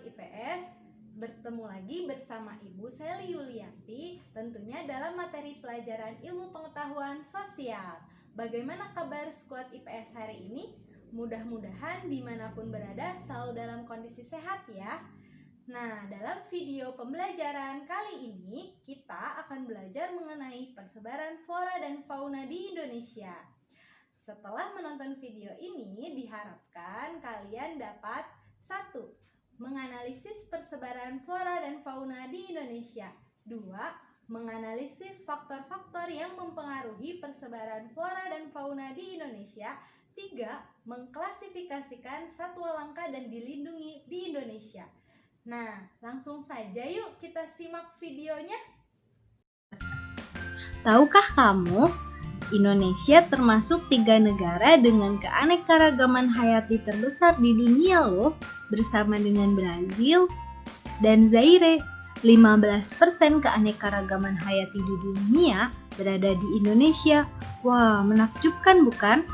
Squad IPS, bertemu lagi bersama Ibu Seli Yulianti, tentunya dalam materi pelajaran ilmu pengetahuan sosial. Bagaimana kabar Squad IPS hari ini? Mudah-mudahan dimanapun berada selalu dalam kondisi sehat ya. Nah, dalam video pembelajaran kali ini kita akan belajar mengenai persebaran flora dan fauna di Indonesia. Setelah menonton video ini, diharapkan kalian dapat 1. Menganalisis persebaran flora dan fauna di Indonesia. 2. Menganalisis faktor-faktor yang mempengaruhi persebaran flora dan fauna di Indonesia. 3. Mengklasifikasikan satwa langka dan dilindungi di Indonesia. Nah, langsung saja yuk kita simak videonya. Tahukah kamu, Indonesia termasuk 3 negara dengan keanekaragaman hayati terbesar di dunia loh, bersama dengan Brazil dan Zaire. 15% keanekaragaman hayati di dunia berada di Indonesia. Wah, menakjubkan bukan?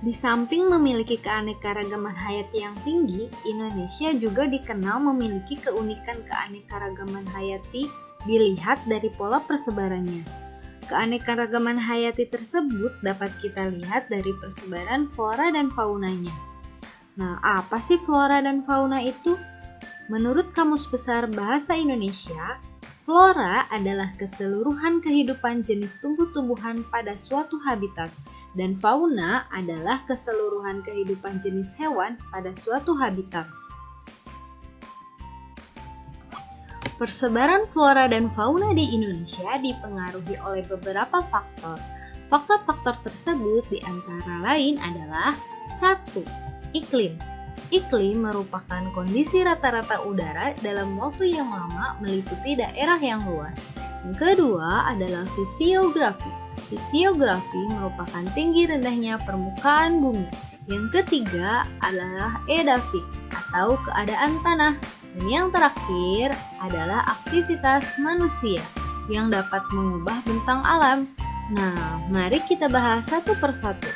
Di samping memiliki keanekaragaman hayati yang tinggi, Indonesia juga dikenal memiliki keunikan keanekaragaman hayati dilihat dari pola persebarannya. Keanekaragaman hayati tersebut dapat kita lihat dari persebaran flora dan faunanya. Nah, apa sih flora dan fauna itu? Menurut Kamus Besar Bahasa Indonesia, flora adalah keseluruhan kehidupan jenis tumbuh-tumbuhan pada suatu habitat, dan fauna adalah keseluruhan kehidupan jenis hewan pada suatu habitat. Persebaran flora dan fauna di Indonesia dipengaruhi oleh beberapa faktor. Faktor-faktor tersebut diantara lain adalah 1. Iklim. Iklim merupakan kondisi rata-rata udara dalam waktu yang lama meliputi daerah yang luas. Yang kedua adalah fisiografi. Fisiografi merupakan tinggi rendahnya permukaan bumi. Yang ketiga adalah edafik atau keadaan tanah. Dan yang terakhir adalah aktivitas manusia yang dapat mengubah bentang alam. Nah, mari kita bahas satu persatu.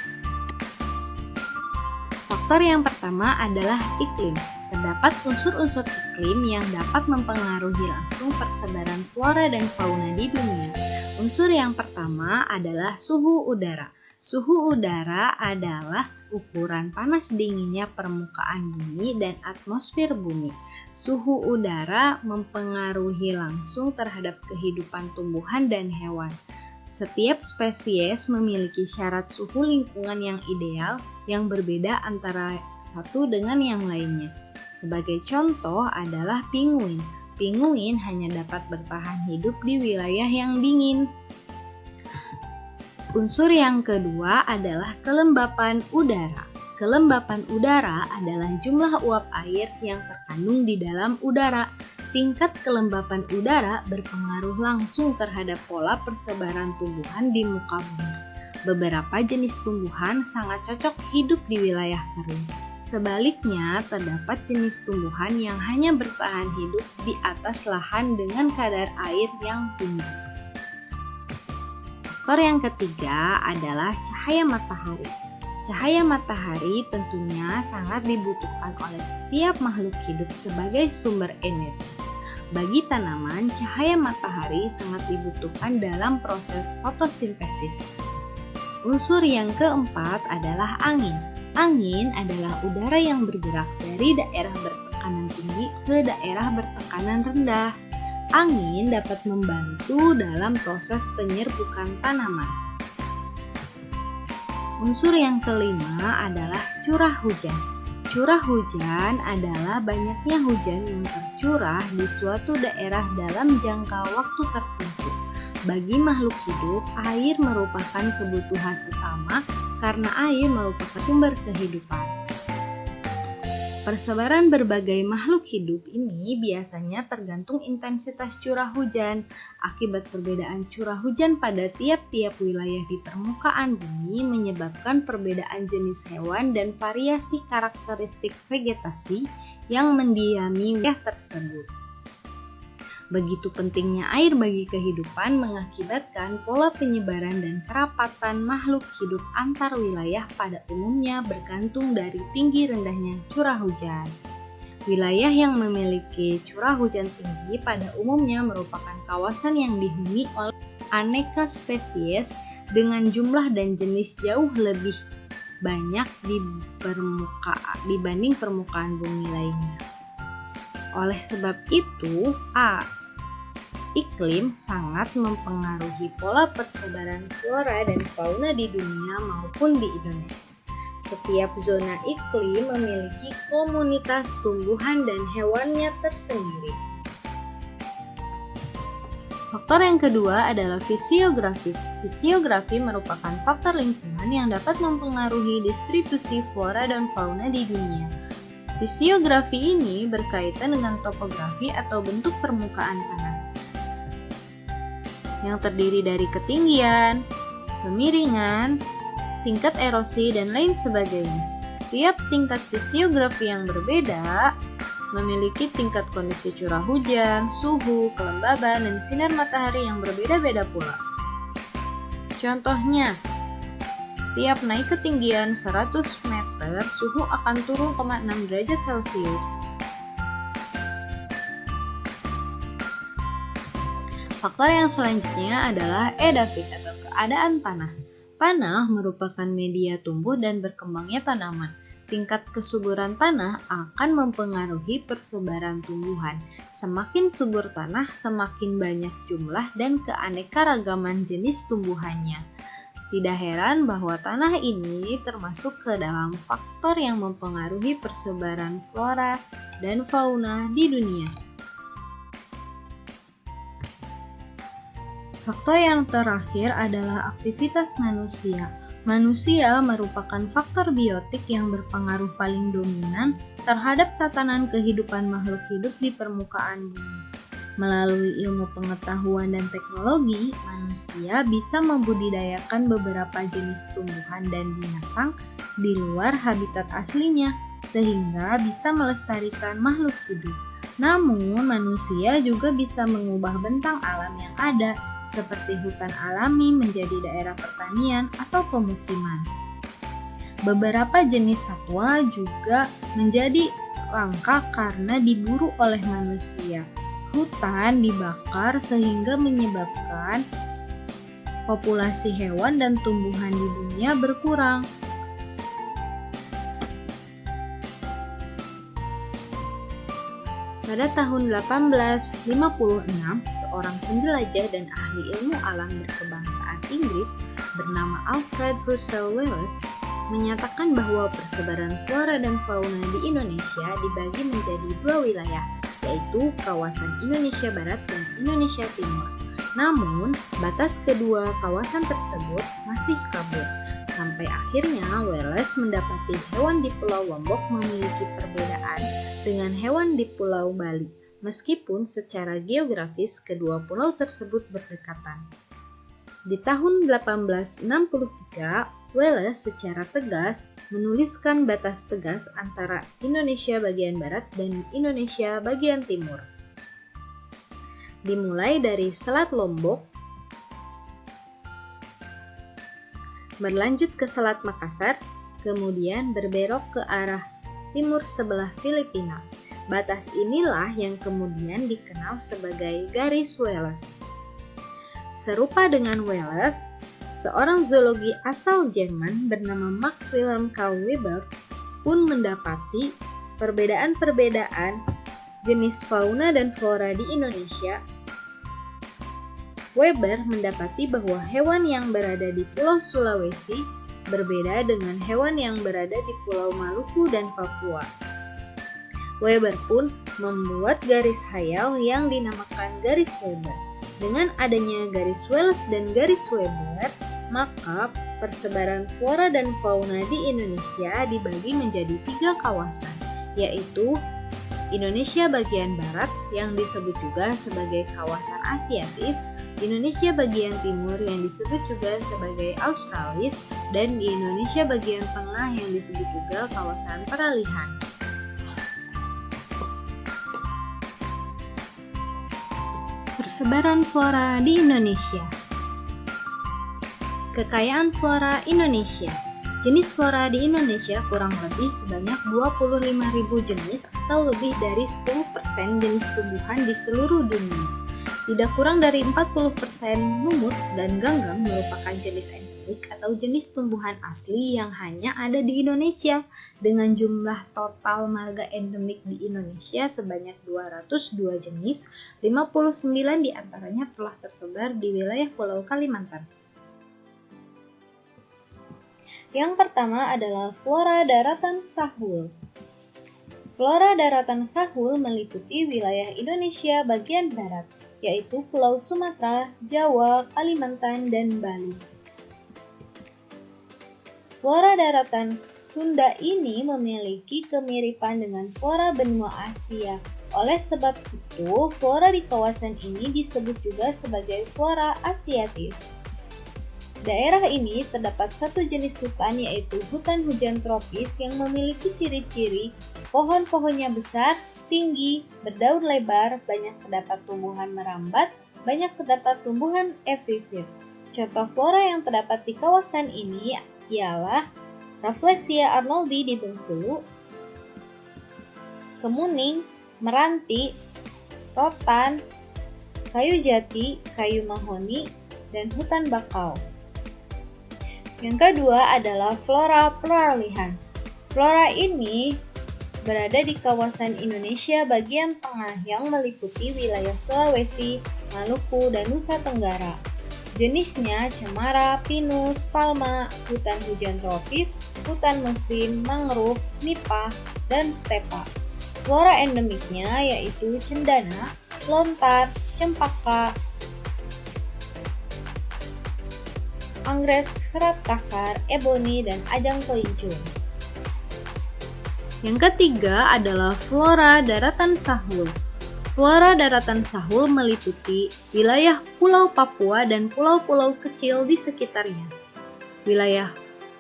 Faktor yang pertama adalah iklim. Terdapat unsur-unsur iklim yang dapat mempengaruhi langsung persebaran flora dan fauna di dunia. Unsur yang pertama adalah suhu udara. Suhu udara adalah ukuran panas dinginnya permukaan bumi dan atmosfer bumi. Suhu udara mempengaruhi langsung terhadap kehidupan tumbuhan dan hewan. Setiap spesies memiliki syarat suhu lingkungan yang ideal yang berbeda antara satu dengan yang lainnya. Sebagai contoh adalah penguin. Penguin hanya dapat bertahan hidup di wilayah yang dingin. Unsur yang kedua adalah kelembapan udara. Kelembapan udara adalah jumlah uap air yang terkandung di dalam udara. Tingkat kelembapan udara berpengaruh langsung terhadap pola persebaran tumbuhan di muka bumi. Beberapa jenis tumbuhan sangat cocok hidup di wilayah kering. Sebaliknya, terdapat jenis tumbuhan yang hanya bertahan hidup di atas lahan dengan kadar air yang tinggi. Faktor yang ketiga adalah cahaya matahari. Cahaya matahari tentunya sangat dibutuhkan oleh setiap makhluk hidup sebagai sumber energi. Bagi tanaman, cahaya matahari sangat dibutuhkan dalam proses fotosintesis. Unsur yang keempat adalah angin. Angin adalah udara yang bergerak dari daerah bertekanan tinggi ke daerah bertekanan rendah. Angin dapat membantu dalam proses penyerbukan tanaman. Unsur yang kelima adalah curah hujan. Curah hujan adalah banyaknya hujan yang tercurah di suatu daerah dalam jangka waktu tertentu. Bagi makhluk hidup, air merupakan kebutuhan utama karena air merupakan sumber kehidupan. Persebaran berbagai makhluk hidup ini biasanya tergantung intensitas curah hujan. Akibat perbedaan curah hujan pada tiap-tiap wilayah di permukaan bumi menyebabkan perbedaan jenis hewan dan variasi karakteristik vegetasi yang mendiami wilayah tersebut. Begitu pentingnya air bagi kehidupan mengakibatkan pola penyebaran dan kerapatan makhluk hidup antar wilayah pada umumnya bergantung dari tinggi rendahnya curah hujan. Wilayah yang memiliki curah hujan tinggi pada umumnya merupakan kawasan yang dihuni oleh aneka spesies dengan jumlah dan jenis jauh lebih banyak dibanding permukaan bumi lainnya. Oleh sebab itu, iklim sangat mempengaruhi pola persebaran flora dan fauna di dunia maupun di Indonesia. Setiap zona iklim memiliki komunitas tumbuhan dan hewannya tersendiri. Faktor yang kedua adalah fisiografi. Fisiografi merupakan faktor lingkungan yang dapat mempengaruhi distribusi flora dan fauna di dunia. Fisiografi ini berkaitan dengan topografi atau bentuk permukaan tanah yang terdiri dari ketinggian, kemiringan, tingkat erosi, dan lain sebagainya. Tiap tingkat fisiografi yang berbeda memiliki tingkat kondisi curah hujan, suhu, kelembaban, dan sinar matahari yang berbeda-beda pula. Contohnya, setiap naik ketinggian 100 meter, suhu akan turun 0,6 derajat Celcius. Faktor yang selanjutnya adalah edafik atau keadaan tanah. Tanah merupakan media tumbuh dan berkembangnya tanaman. Tingkat kesuburan tanah akan mempengaruhi persebaran tumbuhan. Semakin subur tanah, semakin banyak jumlah dan keanekaragaman jenis tumbuhannya. Tidak heran bahwa tanah ini termasuk ke dalam faktor yang mempengaruhi persebaran flora dan fauna di dunia. Faktor yang terakhir adalah aktivitas manusia. Manusia merupakan faktor biotik yang berpengaruh paling dominan terhadap tatanan kehidupan makhluk hidup di permukaan bumi. Melalui ilmu pengetahuan dan teknologi, manusia bisa membudidayakan beberapa jenis tumbuhan dan binatang di luar habitat aslinya, sehingga bisa melestarikan makhluk hidup. Namun, manusia juga bisa mengubah bentang alam yang ada, seperti hutan alami menjadi daerah pertanian atau pemukiman. Beberapa jenis satwa juga menjadi langka karena diburu oleh manusia. Hutan dibakar sehingga menyebabkan populasi hewan dan tumbuhan di dunia berkurang. Pada tahun 1856, seorang penjelajah dan ahli ilmu alam berkebangsaan Inggris bernama Alfred Russel Wallace menyatakan bahwa persebaran flora dan fauna di Indonesia dibagi menjadi dua wilayah, yaitu kawasan Indonesia Barat dan Indonesia Timur. Namun, batas kedua kawasan tersebut masih kabur. Sampai akhirnya Wallace mendapati hewan di Pulau Lombok memiliki perbedaan dengan hewan di Pulau Bali, meskipun secara geografis kedua pulau tersebut berdekatan. Di tahun 1863, Wallace secara tegas menuliskan batas tegas antara Indonesia bagian barat dan Indonesia bagian timur. Dimulai dari Selat Lombok, berlanjut ke Selat Makassar, kemudian berbelok ke arah timur sebelah Filipina. Batas inilah yang kemudian dikenal sebagai garis Wallace. Serupa dengan Wallace, seorang zoologi asal Jerman bernama Max Wilhelm Carl Weber pun mendapati perbedaan-perbedaan jenis fauna dan flora di Indonesia. Weber mendapati bahwa hewan yang berada di Pulau Sulawesi berbeda dengan hewan yang berada di Pulau Maluku dan Papua. Weber pun membuat garis hayal yang dinamakan garis Weber. Dengan adanya garis Wallace dan garis Weber, maka persebaran flora dan fauna di Indonesia dibagi menjadi 3 kawasan, yaitu Indonesia bagian barat yang disebut juga sebagai kawasan Asiatis, Indonesia bagian timur yang disebut juga sebagai Australis, dan di Indonesia bagian tengah yang disebut juga kawasan peralihan. Persebaran flora di Indonesia. Kekayaan flora Indonesia. Jenis flora di Indonesia kurang lebih sebanyak 25.000 jenis atau lebih dari 10% jenis tumbuhan di seluruh dunia. Tidak kurang dari 40% lumut dan ganggang merupakan jenis endemik atau jenis tumbuhan asli yang hanya ada di Indonesia, dengan jumlah total marga endemik di Indonesia sebanyak 202 jenis, 59 diantaranya telah tersebar di wilayah Pulau Kalimantan. Yang pertama adalah flora daratan Sahul. Flora daratan Sahul meliputi wilayah Indonesia bagian barat, yaitu Pulau Sumatera, Jawa, Kalimantan, dan Bali. Flora daratan Sunda ini memiliki kemiripan dengan flora benua Asia. Oleh sebab itu, flora di kawasan ini disebut juga sebagai flora asiatis. Daerah ini terdapat satu jenis hutan, yaitu hutan hujan tropis yang memiliki ciri-ciri pohon-pohonnya besar, tinggi, berdaun lebar, banyak terdapat tumbuhan merambat, banyak terdapat tumbuhan epifit. Contoh flora yang terdapat di kawasan ini ialah Rafflesia arnoldi di Bengkulu, kemuning, meranti, rotan, kayu jati, kayu mahoni, dan hutan bakau. Yang kedua adalah flora peralihan. Flora ini berada di kawasan Indonesia bagian tengah yang meliputi wilayah Sulawesi, Maluku, dan Nusa Tenggara. Jenisnya cemara, pinus, palma, hutan hujan tropis, hutan musim, mangrove, nipah, dan stepa. Flora endemiknya yaitu cendana, lontar, cempaka, anggrek, serat kasar, eboni, dan ajang kelincung. Yang ketiga adalah flora daratan Sahul. Flora daratan Sahul meliputi wilayah Pulau Papua dan pulau-pulau kecil di sekitarnya. Wilayah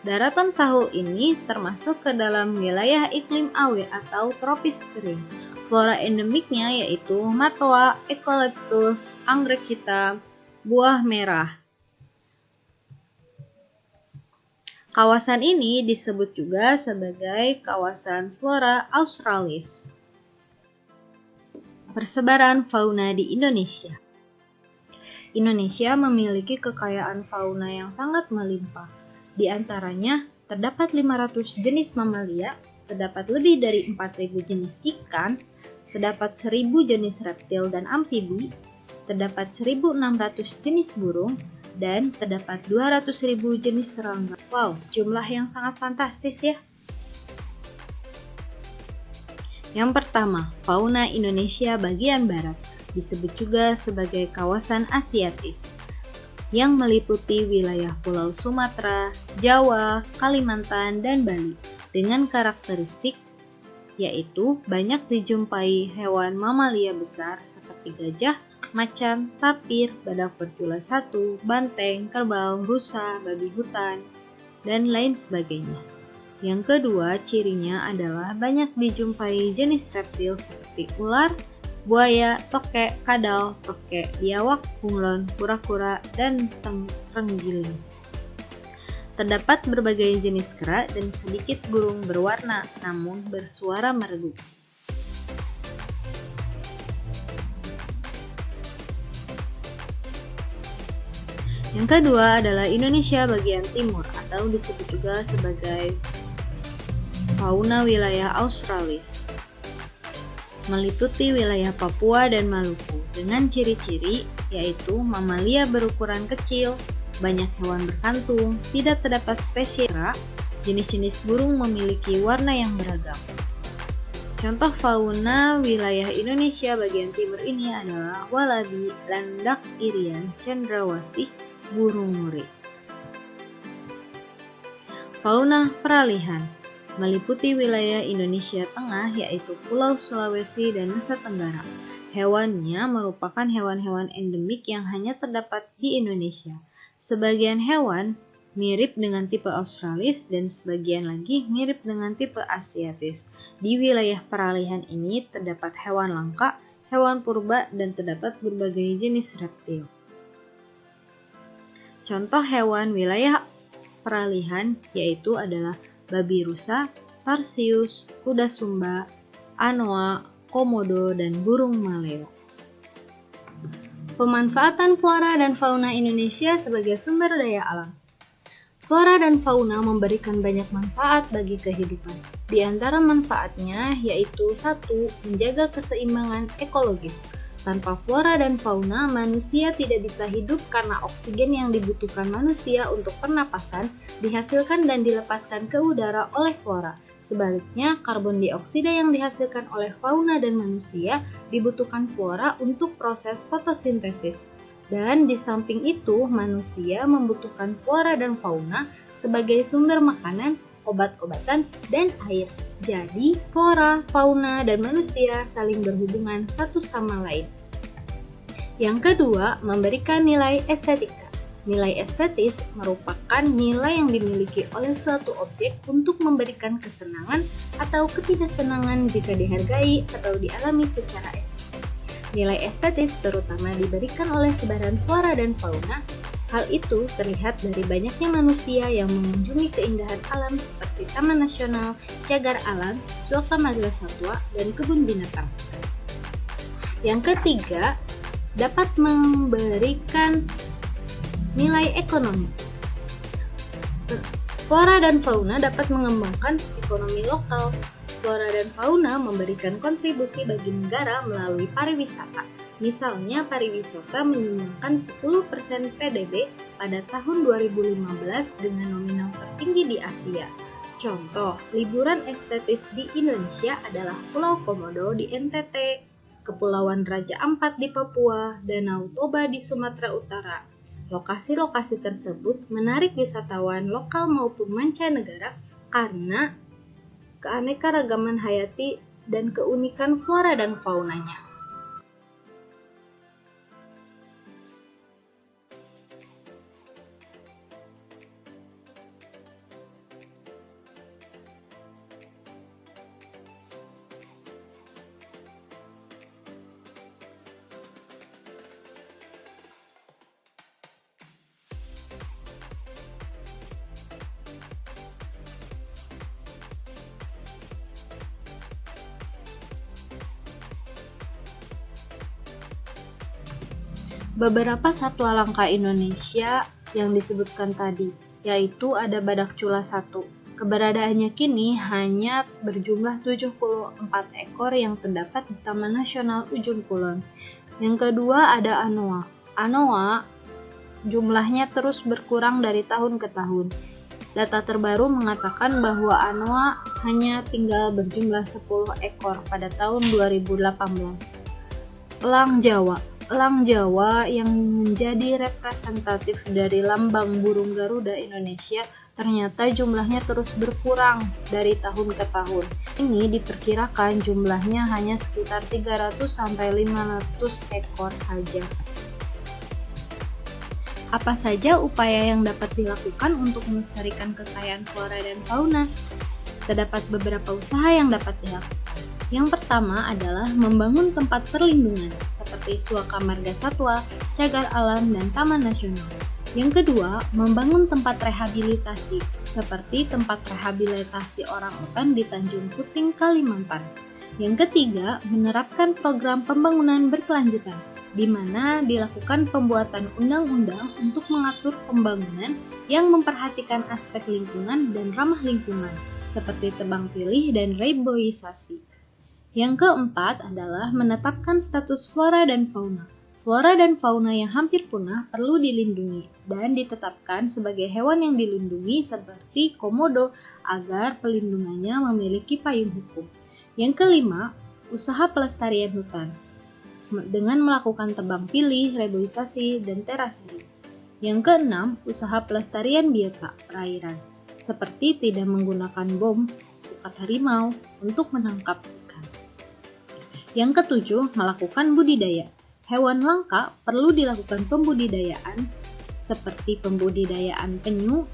daratan Sahul ini termasuk ke dalam wilayah iklim awe atau tropis kering. Flora endemiknya yaitu matoa, eukaliptus, anggrek hitam, buah merah. Kawasan ini disebut juga sebagai kawasan flora australis. Persebaran fauna di Indonesia. Indonesia memiliki kekayaan fauna yang sangat melimpah. Di antaranya, terdapat 500 jenis mamalia, terdapat lebih dari 4.000 jenis ikan, terdapat 1.000 jenis reptil dan amfibi, terdapat 1.600 jenis burung, dan terdapat 200.000 jenis serangga. Wow, jumlah yang sangat fantastis ya. Yang pertama, fauna Indonesia bagian barat, disebut juga sebagai kawasan asiatis, yang meliputi wilayah Pulau Sumatera, Jawa, Kalimantan, dan Bali, dengan karakteristik yaitu banyak dijumpai hewan mamalia besar seperti gajah, macan, tapir, badak bercula satu, banteng, kerbau, rusa, babi hutan, dan lain sebagainya. Yang kedua, cirinya adalah banyak dijumpai jenis reptil seperti ular, buaya, tokek, kadal, tokek, biawak, bunglon, kura-kura, dan terenggiling. Terdapat berbagai jenis kera dan sedikit burung berwarna namun bersuara merdu. Yang kedua adalah Indonesia bagian timur atau disebut juga sebagai fauna wilayah australis. Meliputi wilayah Papua dan Maluku dengan ciri-ciri yaitu mamalia berukuran kecil, banyak hewan berkantung, tidak terdapat spesies kera, jenis-jenis burung memiliki warna yang beragam. Contoh fauna wilayah Indonesia bagian timur ini adalah walabi, landak irian, cendrawasih, burung murai. Fauna peralihan meliputi wilayah Indonesia Tengah yaitu Pulau Sulawesi dan Nusa Tenggara. Hewannya merupakan hewan-hewan endemik yang hanya terdapat di Indonesia. Sebagian hewan mirip dengan tipe australis dan sebagian lagi mirip dengan tipe asiatis. Di wilayah peralihan ini terdapat hewan langka, hewan purba, dan terdapat berbagai jenis reptil. Contoh hewan wilayah peralihan yaitu adalah babi rusa, tarsius, kuda sumba, anoa, komodo, dan burung maleo. Pemanfaatan flora dan fauna Indonesia sebagai sumber daya alam. Flora dan fauna memberikan banyak manfaat bagi kehidupan. Di antara manfaatnya yaitu 1. Menjaga keseimbangan ekologis. Tanpa flora dan fauna, manusia tidak bisa hidup karena oksigen yang dibutuhkan manusia untuk pernapasan dihasilkan dan dilepaskan ke udara oleh flora. Sebaliknya, karbon dioksida yang dihasilkan oleh fauna dan manusia dibutuhkan flora untuk proses fotosintesis. Dan di samping itu, manusia membutuhkan flora dan fauna sebagai sumber makanan, obat-obatan, dan air. Jadi, flora, fauna, dan manusia saling berhubungan satu sama lain. Yang kedua, memberikan nilai estetika. Nilai estetis merupakan nilai yang dimiliki oleh suatu objek untuk memberikan kesenangan atau ketidaksenangan jika dihargai atau dialami secara estetis. Nilai estetis terutama diberikan oleh sebaran flora dan fauna. Hal itu terlihat dari banyaknya manusia yang mengunjungi keindahan alam seperti taman nasional, cagar alam, suaka marga satwa, dan kebun binatang. Yang ketiga, dapat memberikan nilai ekonomi. Flora dan fauna dapat mengembangkan ekonomi lokal. Flora dan fauna memberikan kontribusi bagi negara melalui pariwisata. Misalnya, pariwisata menyumbangkan 10% PDB pada tahun 2015 dengan nominal tertinggi di Asia. Contoh, liburan estetis di Indonesia adalah Pulau Komodo di NTT, Kepulauan Raja Ampat di Papua, Danau Toba di Sumatera Utara. Lokasi-lokasi tersebut menarik wisatawan lokal maupun mancanegara karena keanekaragaman hayati dan keunikan flora dan faunanya. Beberapa satwa langka Indonesia yang disebutkan tadi, yaitu ada badak cula 1. Keberadaannya kini hanya berjumlah 74 ekor yang terdapat di Taman Nasional Ujung Kulon. Yang kedua ada anoa. Anoa jumlahnya terus berkurang dari tahun ke tahun. Data terbaru mengatakan bahwa anoa hanya tinggal berjumlah 10 ekor pada tahun 2018. Elang Jawa. Elang Jawa yang menjadi representatif dari lambang burung Garuda Indonesia ternyata jumlahnya terus berkurang dari tahun ke tahun. Ini diperkirakan jumlahnya hanya sekitar 300-500 ekor saja. Apa saja upaya yang dapat dilakukan untuk melestarikan kekayaan flora dan fauna? Terdapat beberapa usaha yang dapat dilakukan. Yang pertama adalah membangun tempat perlindungan seperti suaka marga satwa, cagar alam, dan taman nasional. Yang kedua, membangun tempat rehabilitasi seperti tempat rehabilitasi orangutan di Tanjung Puting, Kalimantan. Yang ketiga, menerapkan program pembangunan berkelanjutan di mana dilakukan pembuatan undang-undang untuk mengatur pembangunan yang memperhatikan aspek lingkungan dan ramah lingkungan seperti tebang pilih dan reboisasi. Yang keempat adalah menetapkan status flora dan fauna. Flora dan fauna yang hampir punah perlu dilindungi dan ditetapkan sebagai hewan yang dilindungi seperti komodo agar pelindungannya memiliki payung hukum. Yang kelima, usaha pelestarian hutan dengan melakukan tebang pilih, reboisasi, dan terasering. Yang keenam, usaha pelestarian biota perairan seperti tidak menggunakan bom, pukat harimau untuk menangkap ikan. Yang ketujuh, melakukan budidaya. Hewan langka perlu dilakukan pembudidayaan seperti pembudidayaan penyu.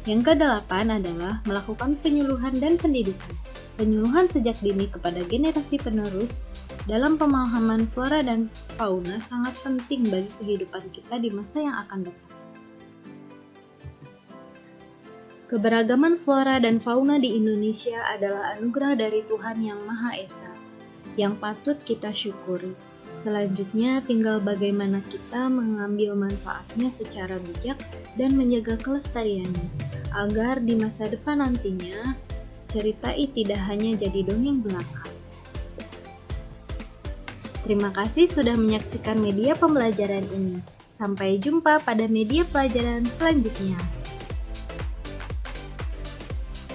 Yang kedelapan adalah melakukan penyuluhan dan pendidikan. Penyuluhan sejak dini kepada generasi penerus Dalam pemahaman flora dan fauna sangat penting bagi kehidupan kita di masa yang akan datang. Keberagaman flora dan fauna di Indonesia adalah anugerah dari Tuhan Yang Maha Esa, yang patut kita syukuri. Selanjutnya tinggal bagaimana kita mengambil manfaatnya secara bijak dan menjaga kelestariannya, agar di masa depan nantinya, cerita ini tidak hanya jadi dongeng belaka. Terima kasih sudah menyaksikan media pembelajaran ini. Sampai jumpa pada media pelajaran selanjutnya.